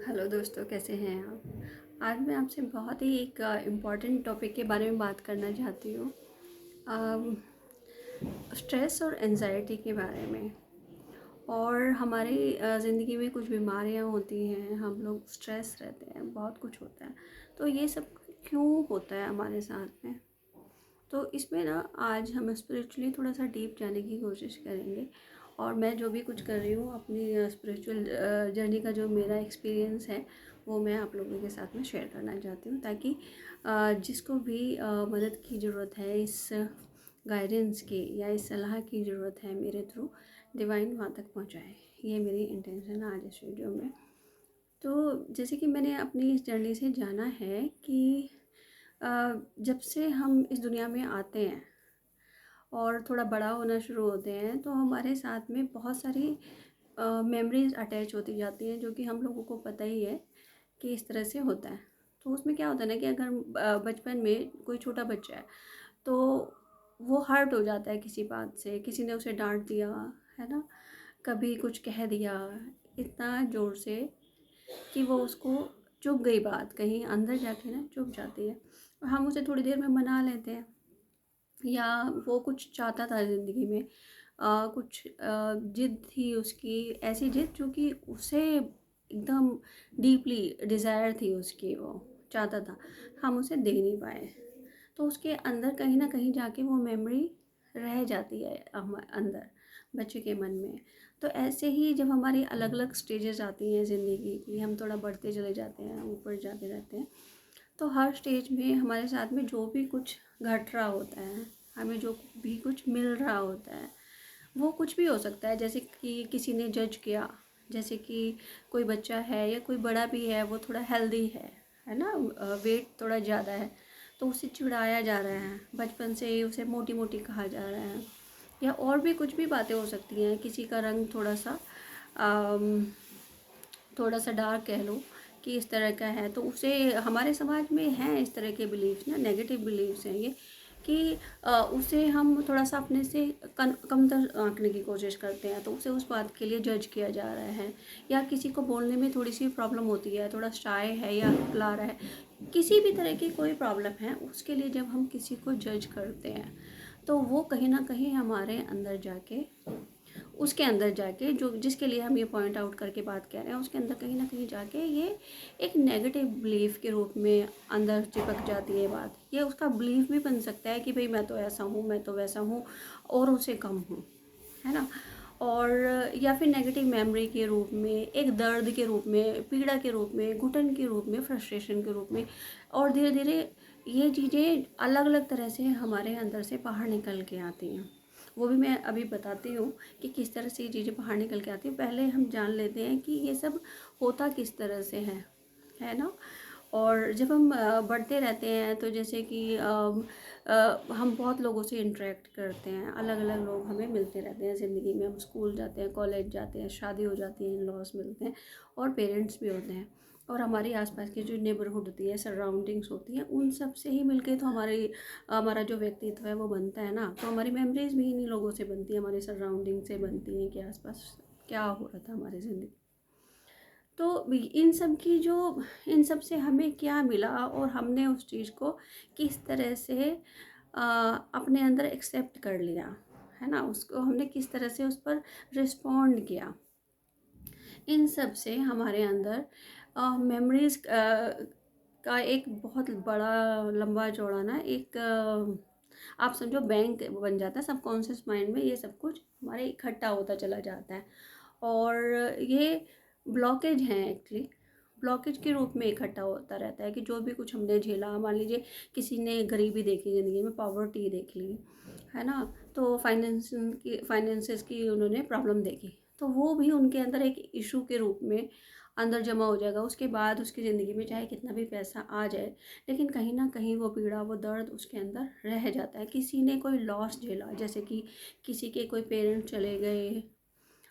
Hello दोस्तों, कैसे हैं आप। आज मैं आपसे बहुत ही एक इम्पॉर्टेंट टॉपिक के बारे में बात करना चाहती हूँ। स्ट्रेस और एंजाइटी के बारे में। और हमारी ज़िंदगी में कुछ बीमारियाँ होती हैं, हम लोग स्ट्रेस रहते हैं, बहुत कुछ होता है। तो ये सब क्यों होता है हमारे साथ में। तो इसमें ना आज हम स्पिरिचुअली थोड़ा सा डीप जाने की कोशिश करेंगे। और मैं जो भी कुछ कर रही हूँ अपनी स्पिरिचुअल जर्नी का जो मेरा एक्सपीरियंस है वो मैं आप लोगों के साथ में शेयर करना चाहती हूँ, ताकि जिसको भी मदद की ज़रूरत है, इस गाइडेंस की या इस सलाह की ज़रूरत है, मेरे थ्रू डिवाइन वहाँ तक पहुँचाए। ये मेरी इंटेंशन है आज इस वीडियो में। तो जैसे कि मैंने अपनी इस जर्नी से जाना है कि जब से हम इस दुनिया में आते हैं और थोड़ा बड़ा होना शुरू होते हैं, तो हमारे साथ में बहुत सारी मेमोरीज अटैच होती जाती हैं, जो कि हम लोगों को पता ही है कि इस तरह से होता है। तो उसमें क्या होता है ना कि अगर बचपन में कोई छोटा बच्चा है तो वो हर्ट हो जाता है किसी बात से, किसी ने उसे डांट दिया है ना, कभी कुछ कह दिया इतना ज़ोर से कि वो उसको चुभ गई, बात कहीं अंदर जाके ना चुभ जाती है। और हम उसे थोड़ी देर में मना लेते हैं, या वो कुछ चाहता था ज़िंदगी में, कुछ जिद थी उसकी, ऐसी जिद जो कि उसे एकदम डीपली डिज़ायर थी उसकी, वो चाहता था, हम उसे दे नहीं पाए। तो उसके अंदर कहीं ना कहीं जाके वो मेमोरी रह जाती है हम अंदर, बच्चे के मन में। तो ऐसे ही जब हमारी अलग अलग स्टेजेस आती हैं ज़िंदगी की, हम थोड़ा बढ़ते चले जाते हैं, ऊपर जाते रहते हैं, तो हर स्टेज में हमारे साथ में जो भी कुछ घट रहा होता है, हमें जो भी कुछ मिल रहा होता है, वो कुछ भी हो सकता है। जैसे कि किसी ने जज किया, जैसे कि कोई बच्चा है या कोई बड़ा भी है, वो थोड़ा हेल्दी है ना, वेट थोड़ा ज़्यादा है, तो उसे चिढ़ाया जा रहा है, बचपन से ही उसे मोटी मोटी कहा जा रहा है, या और भी कुछ भी बातें हो सकती हैं। किसी का रंग थोड़ा सा डार्क कह लो कि इस तरह का है, तो उसे हमारे समाज में हैं इस तरह के बिलीव्स ना, नेगेटिव बिलीव्स हैं ये, कि उसे हम थोड़ा सा अपने से कमतर आंकने की कोशिश करते हैं, तो उसे उस बात के लिए जज किया जा रहा है। या किसी को बोलने में थोड़ी सी प्रॉब्लम होती है, थोड़ा शाय है या ला रहा है, किसी भी तरह की कोई प्रॉब्लम है, उसके लिए जब हम किसी को जज करते हैं, तो वो कहीं ना कहीं हमारे अंदर जाके, उसके अंदर जाके, जो जिसके लिए हम ये पॉइंट आउट करके बात कर रहे हैं, उसके अंदर कहीं ना कहीं जाके ये एक नेगेटिव बिलीफ के रूप में अंदर चिपक जाती है बात। ये उसका बिलीफ भी बन सकता है कि भाई मैं तो ऐसा हूँ, मैं तो वैसा हूँ, और उससे कम हूँ, है ना। और या फिर नेगेटिव मेमोरी के रूप में, एक दर्द के रूप में, पीड़ा के रूप में, घुटन के रूप में, फ्रस्ट्रेशन के रूप में। और धीरे धीरे ये चीज़ें अलग अलग तरह से हमारे अंदर से बाहर निकल के आती हैं। वो भी मैं अभी बताती हूँ कि किस तरह से ये चीज़ें बाहर निकल के आती हैं। पहले हम जान लेते हैं कि ये सब होता किस तरह से है ना। और जब हम बढ़ते रहते हैं, तो जैसे कि हम बहुत लोगों से इंटरेक्ट करते हैं, अलग अलग लोग हमें मिलते रहते हैं ज़िंदगी में। हम स्कूल जाते हैं, कॉलेज जाते हैं, शादी हो जाती है, इन लॉज मिलते हैं, और पेरेंट्स भी होते हैं। और हमारी आसपास की जो नेबरहुड होती है, सराउंडिंग्स होती हैं, उन सब से ही मिलके तो हमारा जो व्यक्तित्व है वो बनता है ना। तो हमारी मेमोरीज भी इन्हीं लोगों से बनती है, हमारी सराउंडिंग से बनती हैं कि आसपास क्या हो रहा था हमारी ज़िंदगी। तो इन सब से हमें क्या मिला, और हमने उस चीज़ को किस तरह से अपने अंदर एक्सेप्ट कर लिया, है ना, उसको हमने किस तरह से उस पर रिस्पॉन्ड किया। इन सब से हमारे अंदर मेमोरीज का एक बहुत बड़ा लंबा चौड़ा ना एक आप समझो बैंक बन जाता है सबकॉन्शियस माइंड में। ये सब कुछ हमारे इकट्ठा होता चला जाता है, और ये ब्लॉकेज हैं एक्चुअली, ब्लॉकेज के रूप में इकट्ठा होता रहता है कि जो भी कुछ हमने झेला, मान लीजिए किसी ने गरीबी देखी ज़िंदगी में, पॉवर्टी देख ली, है ना, तो फाइनेंसेस की उन्होंने प्रॉब्लम देखी, तो वो भी उनके अंदर एक इशू के रूप में अंदर जमा हो जाएगा। उसके बाद उसकी ज़िंदगी में चाहे कितना भी पैसा आ जाए, लेकिन कहीं ना कहीं वो पीड़ा, वो दर्द उसके अंदर रह जाता है। किसी ने कोई लॉस झेला, जैसे कि किसी के कोई पेरेंट चले गए,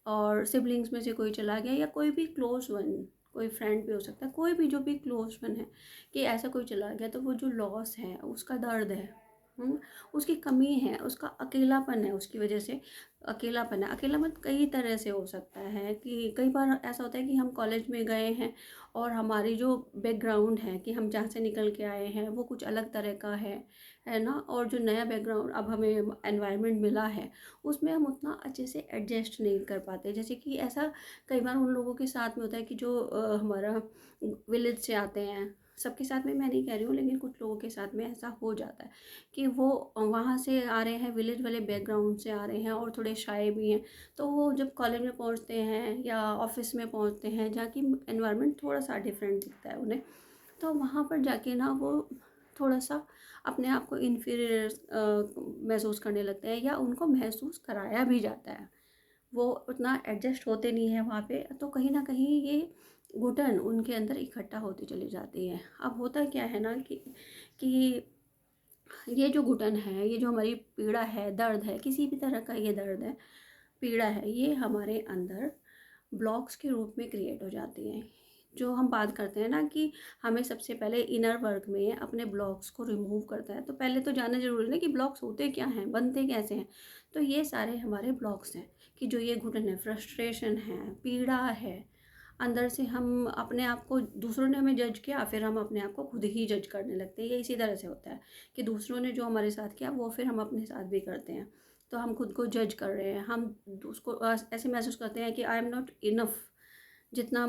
और सिबलिंग्स में से कोई चला गया, या कोई भी क्लोज वन, कोई फ्रेंड भी हो सकता है, कोई भी जो भी क्लोज वन है, कि ऐसा कोई चला गया, तो वो जो लॉस है उसका दर्द है, हुँ, उसकी कमी है, उसका अकेलापन है, उसकी वजह से अकेलापन है। अकेलापन कई तरह से हो सकता है कि कई बार ऐसा होता है कि हम कॉलेज में गए हैं और हमारी जो बैकग्राउंड है कि हम जहाँ से निकल के आए हैं वो कुछ अलग तरह का है ना? और जो नया बैकग्राउंड अब हमें एनवायरनमेंट मिला है, उसमें हम उतना अच्छे से एडजस्ट नहीं कर पाते। जैसे कि ऐसा कई बार उन लोगों के साथ में होता है कि जो हमारा विलेज से आते हैं, सबके साथ में मैं नहीं कह रही हूँ, लेकिन कुछ लोगों के साथ में ऐसा हो जाता है कि वो वहाँ से आ रहे हैं, विलेज वाले बैकग्राउंड से आ रहे हैं और थोड़े शाय भी हैं। तो वो जब कॉलेज में पहुँचते हैं या ऑफिस में पहुँचते हैं, जहाँ की एनवायरनमेंट थोड़ा सा डिफरेंट दिखता है उन्हें, तो वहाँ पर जाके ना वो थोड़ा सा अपने आप को इन्फीरियर महसूस करने लगते हैं, या उनको महसूस कराया भी जाता है। वो उतना एडजस्ट होते नहीं हैं वहाँ पे, तो कहीं न कहीं ये घुटन उनके अंदर इकट्ठा होती चली जाती है। अब होता क्या है ना कि ये जो घुटन है, ये जो हमारी पीड़ा है, दर्द है, किसी भी तरह का ये दर्द है, पीड़ा है, ये हमारे अंदर ब्लॉक्स के रूप में क्रिएट हो जाती हैं। जो हम बात करते हैं ना कि हमें सबसे पहले इनर वर्क में अपने ब्लॉक्स को रिमूव करता है, तो पहले तो जानना ज़रूरी है ना कि ब्लॉक्स होते क्या हैं, बनते कैसे हैं। तो ये सारे हमारे ब्लॉक्स हैं कि जो ये घुटन है, फ्रस्ट्रेशन है, पीड़ा है, अंदर से हम अपने आप को, दूसरों ने हमें जज किया, फिर हम अपने आप को खुद ही जज करने लगते हैं। ये इसी तरह से होता है कि दूसरों ने जो हमारे साथ किया वो फिर हम अपने साथ भी करते हैं। तो हम खुद को जज कर रहे हैं, हम उसको ऐसे महसूस करते हैं कि आई एम नॉट इनफ। जितना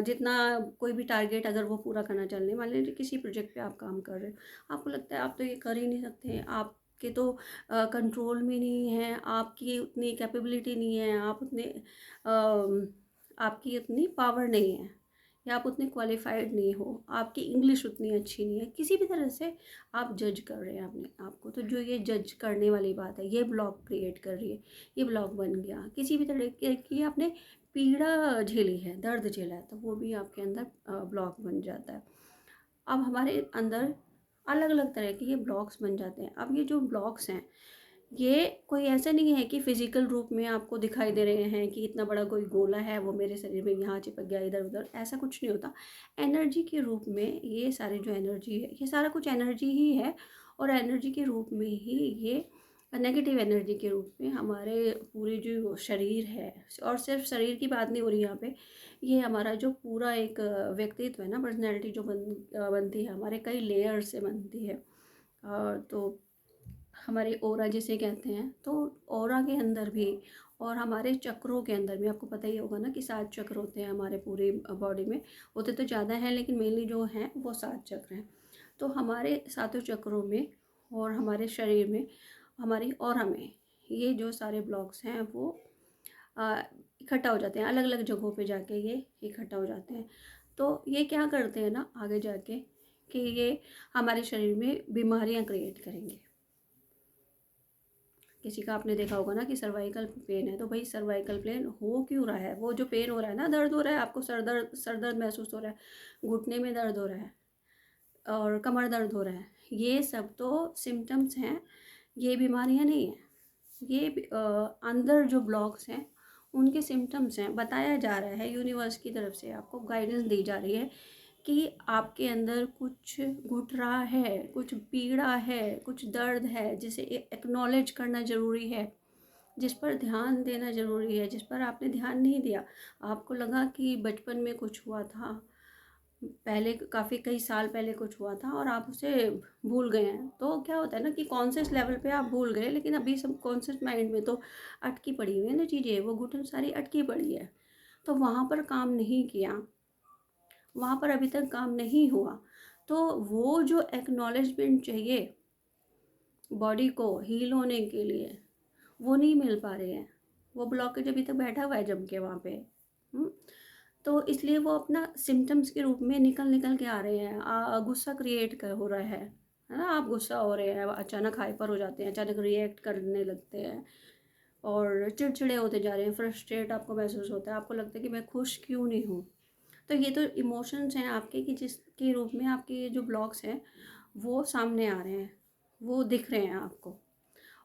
जितना कोई भी टारगेट अगर वो पूरा करना चलने मान लीजिए किसी प्रोजेक्ट पे आप काम कर रहे हो, आपको लगता है आप तो ये कर ही नहीं सकते, आपके तो कंट्रोल में नहीं है, आपकी उतनी कैपेबिलिटी नहीं है, आप उतने आपकी उतनी पावर नहीं है, या आप उतने क्वालिफाइड नहीं हो, आपकी इंग्लिश उतनी अच्छी नहीं है, किसी भी तरह से आप जज कर रहे हैं अपने आप को। तो जो ये जज करने वाली बात है, ये ब्लॉक क्रिएट कर रही है, ये ब्लॉक बन गया। किसी भी तरह की आपने पीड़ा झेली है, दर्द झेला है, तो वो भी आपके अंदर ब्लॉक बन जाता है। अब हमारे अंदर अलग अलग तरह के ये ब्लॉक्स बन जाते हैं। अब ये जो ब्लॉक्स हैं, ये कोई ऐसा नहीं है कि फिजिकल रूप में आपको दिखाई दे रहे हैं कि इतना बड़ा कोई गोला है वो मेरे शरीर में यहाँ चिपक गया, इधर उधर, ऐसा कुछ नहीं होता। एनर्जी के रूप में ये सारी जो एनर्जी है, ये सारा कुछ एनर्जी ही है, और एनर्जी के रूप में ही ये नेगेटिव एनर्जी के रूप में हमारे पूरे जो शरीर है, और सिर्फ शरीर की बात नहीं हो रही यहाँ पे, ये हमारा जो पूरा एक व्यक्तित्व है ना, पर्सनैलिटी जो बनती है, हमारे कई लेयर से बनती है। तो हमारे ओरा जिसे कहते हैं, तो ओरा के अंदर भी और हमारे चक्रों के अंदर भी, आपको पता ही होगा ना कि 7 चक्र होते हैं हमारे पूरे बॉडी में। होते तो ज़्यादा हैं, लेकिन मेनली जो हैं वो 7 चक्र हैं। तो हमारे सातों चक्रों में और हमारे शरीर में, हमारी ऑरा में, ये जो सारे ब्लॉक्स हैं वो अ, इकट्ठा हो जाते हैं, अलग अलग जगहों पे जाके ये इकट्ठा हो जाते हैं। तो ये क्या करते हैं ना आगे जाके, कि ये हमारे शरीर में बीमारियां क्रिएट करेंगे। किसी का आपने देखा होगा ना कि सर्वाइकल पेन है, तो भाई सर्वाइकल पेन हो क्यों रहा है, वो जो पेन हो रहा है ना, दर्द हो रहा है, आपको सर दर्द महसूस हो रहा है, घुटने में दर्द हो रहा है और कमर दर्द हो रहा है, ये सब तो सिम्टम्स हैं, ये बीमारियां नहीं हैं। ये अंदर जो ब्लॉक्स हैं उनके सिम्टम्स हैं। बताया जा रहा है यूनिवर्स की तरफ से, आपको गाइडेंस दी जा रही है कि आपके अंदर कुछ घुट रहा है, कुछ पीड़ा है, कुछ दर्द है, जिसे एक्नॉलेज करना ज़रूरी है, जिस पर ध्यान देना ज़रूरी है, जिस पर आपने ध्यान नहीं दिया। आपको लगा कि बचपन में कुछ हुआ था, पहले काफ़ी कई साल पहले कुछ हुआ था और आप उसे भूल गए हैं। तो क्या होता है ना कि कॉन्शियस लेवल पे आप भूल गए, लेकिन अभी सब कॉन्शियस माइंड में तो अटकी पड़ी हुई है ना चीज़ें, वो घुटन सारी अटकी पड़ी है। तो वहाँ पर काम नहीं किया, वहाँ पर अभी तक काम नहीं हुआ। तो वो जो एक्नॉलेजमेंट चाहिए बॉडी को हील होने के लिए, वो नहीं मिल पा रहे हैं। वो ब्लॉकेज अभी तक बैठा हुआ है जम के वहाँ पे। हुँ? तो इसलिए वो अपना सिम्पटम्स के रूप में निकल निकल के आ रहे हैं। गुस्सा क्रिएट कर हो रहा है ना? आप गुस्सा हो रहे हैं, अचानक हाइपर हो जाते हैं, अचानक रिएक्ट करने लगते हैं और चिड़चिड़े होते जा रहे हैं, फ्रस्ट्रेट आपको महसूस होता है, आपको लगता है कि मैं खुश क्यों नहीं हूँ। तो ये तो इमोशंस हैं आपके कि जिसके रूप में आपके ये जो ब्लॉक्स हैं वो सामने आ रहे हैं, वो दिख रहे हैं आपको।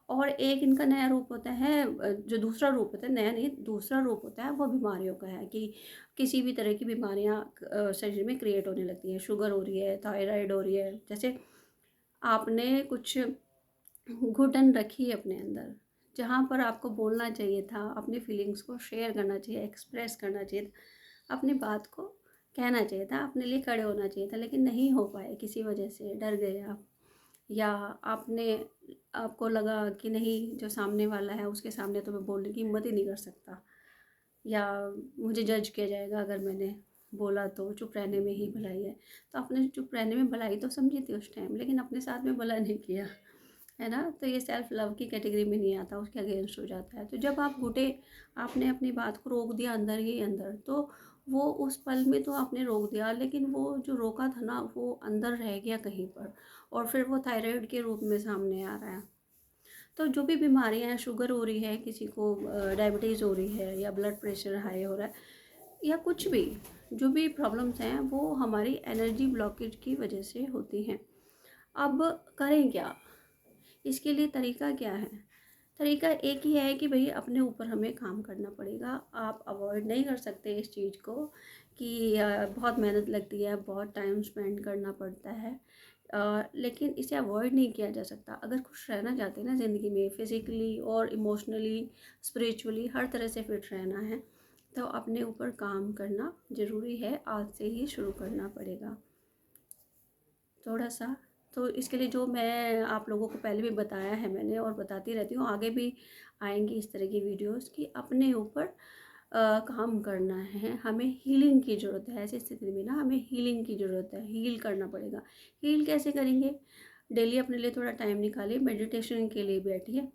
और एक इनका नया रूप होता है, जो दूसरा रूप होता है, नया नहीं, दूसरा रूप होता है वो बीमारियों का है कि किसी भी तरह की बीमारियां शरीर में क्रिएट होने लगती हैं। शुगर हो रही है, थायराइड हो रही है, जैसे आपने कुछ घुटन रखी है अपने अंदर, जहाँ पर आपको बोलना चाहिए था, अपनी फीलिंग्स को शेयर करना चाहिए, एक्सप्रेस करना चाहिए था, अपनी बात को कहना चाहिए था, अपने लिए खड़े होना चाहिए था, लेकिन नहीं हो पाए, किसी वजह से डर गए आप, या आपने आपको लगा कि नहीं, जो सामने वाला है उसके सामने तो मैं बोलने की हिम्मत ही नहीं कर सकता, या मुझे जज किया जाएगा अगर मैंने बोला, तो चुप रहने में ही भलाई है। तो आपने चुप रहने में भलाई तो समझी थी उस टाइम, लेकिन अपने साथ में भला नहीं किया, है ना? तो ये सेल्फ लव की कैटेगरी में नहीं आता, उसके अगेंस्ट हो जाता है। तो जब आप घुटे, आपने अपनी बात को रोक दिया अंदर ही अंदर, तो वो उस पल में तो आपने रोक दिया, लेकिन वो जो रोका था ना, वो अंदर रह गया कहीं पर, और फिर वो थायराइड के रूप में सामने आ रहा है। तो जो भी बीमारियां हैं, शुगर हो रही है किसी को, डायबिटीज़ हो रही है, या ब्लड प्रेशर हाई हो रहा है, या कुछ भी, जो भी प्रॉब्लम्स हैं वो हमारी एनर्जी ब्लॉकेज की वजह से होती हैं। अब करें क्या, इसके लिए तरीका क्या है? तरीका एक ही है कि भाई अपने ऊपर हमें काम करना पड़ेगा। आप अवॉइड नहीं कर सकते इस चीज़ को कि बहुत मेहनत लगती है, बहुत टाइम स्पेंड करना पड़ता है, लेकिन इसे अवॉइड नहीं किया जा सकता। अगर खुश रहना चाहते हैं ना ज़िंदगी में, फिज़िकली और इमोशनली, स्पिरिचुअली, हर तरह से फिट रहना है, तो अपने ऊपर काम करना ज़रूरी है, आज से ही शुरू करना पड़ेगा थोड़ा सा। तो इसके लिए जो मैं आप लोगों को पहले भी बताया है मैंने, और बताती रहती हूँ, आगे भी आएंगी इस तरह की वीडियोस, कि अपने ऊपर काम करना है, हमें हीलिंग की ज़रूरत है। ऐसी स्थिति में ना हमें हीलिंग की ज़रूरत है, हील करना पड़ेगा। हील कैसे करेंगे? डेली अपने लिए थोड़ा टाइम निकालिए, मेडिटेशन के लिए बैठिए,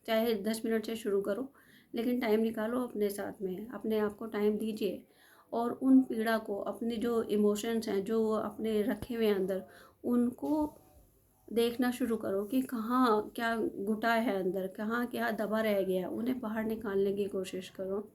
चाहे 10 मिनट से शुरू करो, लेकिन टाइम निकालो अपने साथ में, अपने आप को टाइम दीजिए, और उन पीड़ा को, अपने जो इमोशंस हैं जो अपने रखे हुए हैं अंदर, उनको देखना शुरू करो कि कहाँ क्या घुटा है अंदर, कहाँ क्या दबा रह गया, उन्हें बाहर निकालने की कोशिश करो,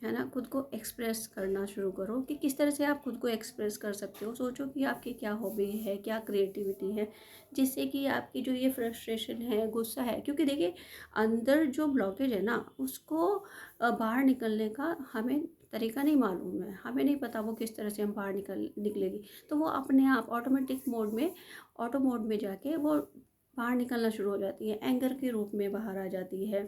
है ना? खुद को एक्सप्रेस करना शुरू करो कि किस तरह से आप खुद को एक्सप्रेस कर सकते हो। सोचो कि आपकी क्या हॉबी है, क्या क्रिएटिविटी है, जिससे कि आपकी जो ये फ्रस्ट्रेशन है, गुस्सा है, क्योंकि देखिए अंदर जो ब्लॉकेज है ना, उसको बाहर निकलने का हमें तरीका नहीं मालूम है, हमें नहीं पता वो किस तरह से हम बाहर निकलेगी। तो वो अपने आप ऑटोमेटिक मोड में, ऑटो मोड में जाके वो बाहर निकलना शुरू हो जाती है, एंगर के रूप में बाहर आ जाती है,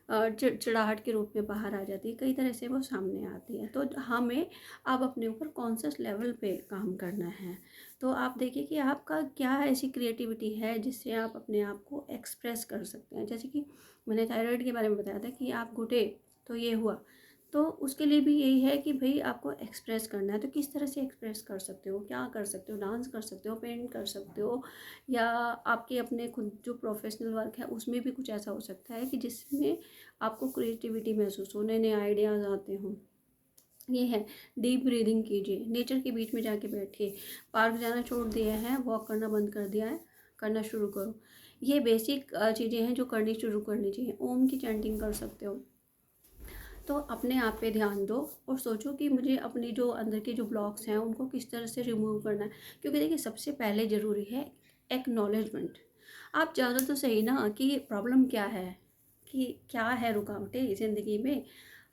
चिड़चिड़ाहट के रूप में बाहर आ जाती है, कई तरह से वो सामने आती है। तो हमें अब अपने ऊपर कॉन्शियस लेवल पे काम करना है। तो आप देखिए कि आपका क्या ऐसी क्रिएटिविटी है जिससे आप अपने आप को एक्सप्रेस कर सकते हैं। जैसे कि मैंने थायराइड के बारे में बताया था कि आप घुटे तो ये हुआ, तो उसके लिए भी यही है कि भाई आपको एक्सप्रेस करना है। तो किस तरह से एक्सप्रेस कर सकते हो, क्या कर सकते हो? डांस कर सकते हो, पेंट कर सकते हो, या आपके अपने खुद जो प्रोफेशनल वर्क है उसमें भी कुछ ऐसा हो सकता है कि जिसमें आपको क्रिएटिविटी महसूस हो, नए नए आइडियाज़ आते हों। ये है, डीप ब्रीदिंग कीजिए, नेचर के बीच में जाके बैठिए, पार्क जाना छोड़ दिया है, वॉक करना बंद कर दिया है, करना शुरू करो। ये बेसिक चीज़ें हैं जो करनी शुरू करनी चाहिए। ओम की चैंटिंग कर सकते हो। तो अपने आप पे ध्यान दो और सोचो कि मुझे अपनी जो अंदर के जो ब्लॉक्स हैं उनको किस तरह से रिमूव करना है। क्योंकि देखिए सबसे पहले ज़रूरी है एक्नॉलेजमेंट। आप जानो तो सही ना कि प्रॉब्लम क्या है, कि क्या है रुकावटें ज़िंदगी में।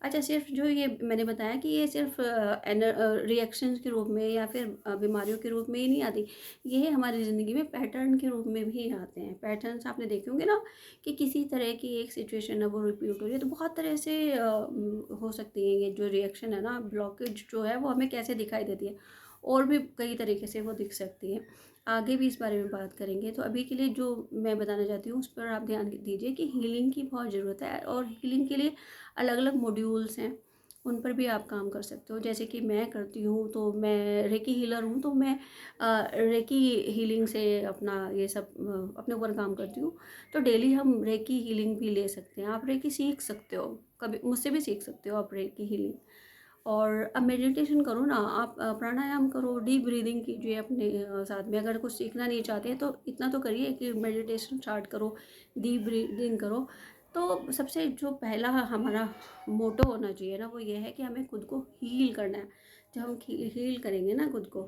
अच्छा, सिर्फ जो ये मैंने बताया कि ये सिर्फ रिएक्शंस के रूप में या फिर बीमारियों के रूप में ही नहीं आती, ये हमारी ज़िंदगी में पैटर्न के रूप में भी आते हैं। पैटर्न्स आपने देखे होंगे ना, कि किसी तरह की एक सिचुएशन है वो रिपीट हो रही है, तो बहुत तरह से हो सकती है ये जो रिएक्शन है ना, ब्लॉकेज जो है वो हमें कैसे दिखाई देती है, और भी कई तरीके से वो दिख सकती है। आगे भी इस बारे में बात करेंगे। तो अभी के लिए जो मैं बताना चाहती हूँ उस पर आप ध्यान दीजिए कि हीलिंग की बहुत ज़रूरत है, और हीलिंग के लिए अलग अलग मॉड्यूल्स हैं, उन पर भी आप काम कर सकते हो। जैसे कि मैं करती हूँ, तो मैं रेकी हीलर हूँ, तो मैं रेकी हीलिंग से अपना ये सब अपने ऊपर काम करती हूँ। तो डेली हम रेकी हीलिंग भी ले सकते हैं, आप रेकी सीख सकते हो, कभी मुझसे भी सीख सकते हो आप रेकी हीलिंग। और अब मेडिटेशन करो ना आप, प्राणायाम करो, डीप ब्रीदिंग कीजिए अपने साथ में। अगर कुछ सीखना नहीं चाहते हैं तो इतना तो करिए कि मेडिटेशन स्टार्ट करो, डीप ब्रीदिंग करो। तो सबसे जो पहला हमारा मोटो होना चाहिए ना, वो ये है कि हमें खुद को हील करना है। जब हम हील करेंगे ना खुद को,